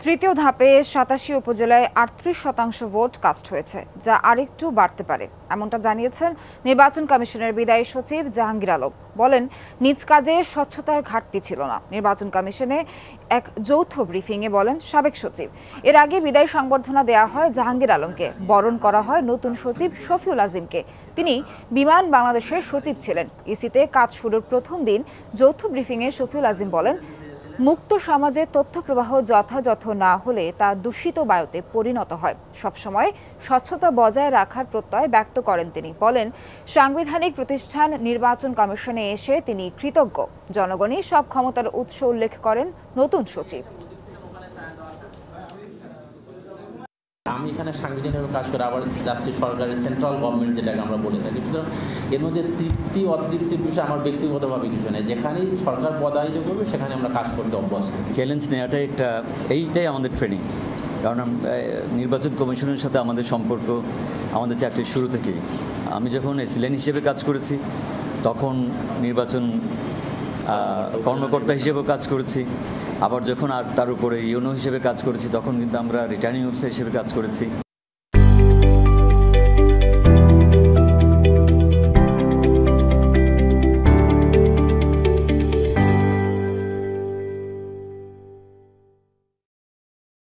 তৃতীয় ধাপে ৮৭ উপজেলায় ৩৮% ভোট কাস্ট হয়েছে, যা আরেকটু বাড়তে পারে, এমনটা জানিয়েছেন নির্বাচন কমিশনের বিদায়ী সচিব জাহাঙ্গীর আলম। বলেন, নিজ কাজে স্বচ্ছতার ঘাটতি ছিল না। নির্বাচন কমিশনে এক যৌথ ব্রিফিংয়ে বলেন সাবেক সচিব। এর আগে বিদায়ী সংবর্ধনা দেওয়া হয় জাহাঙ্গীর আলমকে, বরণ করা হয় নতুন সচিব শফিউল আজিমকে। তিনি বিমান বাংলাদেশের সচিব ছিলেন। ইসিতে কাজ শুরুর প্রথম দিন যৌথ ব্রিফিংয়ে শফিউল আজিম বলেন, মুক্ত সমাজে তথ্য প্রবাহ যথাযথ না হলে তা দূষিত বায়ুতে পরিণত হয়। সবসময় স্বচ্ছতা বজায় রাখার প্রত্যয় ব্যক্ত করেন তিনি। বলেন, সাংবিধানিক প্রতিষ্ঠান নির্বাচন কমিশনে এসে তিনি কৃতজ্ঞ। জনগণই সব ক্ষমতার উৎস উল্লেখ করেন নতুন সচিব। আমি এখানে সাংবিধানিক কাজ করে আবার যাচ্ছি সরকারের সেন্ট্রাল গভর্নমেন্ট, যেটাকে আমরা বলে থাকি। সুতরাং এর মধ্যে তৃপ্তি অতৃপ্তির বিষয় আমার ব্যক্তিগতভাবে কিছু নেই। যেখানেই সরকার পদায়িত করবে সেখানে আমরা কাজ করতে অভ্যস্ত। চ্যালেঞ্জ নেওয়াটাই এইটাই আমাদের ট্রেনিং। কারণ নির্বাচন কমিশনের সাথে আমাদের সম্পর্ক আমাদের চাকরির শুরু থেকেই। আমি যখন এসিলেন হিসেবে কাজ করেছি, তখন নির্বাচন কর্মকর্তা হিসেবেও কাজ করেছি। আবার যখন আর তার উপরে ইউনো হিসেবে কাজ করেছি, তখন কিন্তু আমরা রিটার্নিং অফিসার হিসেবে কাজ করেছি।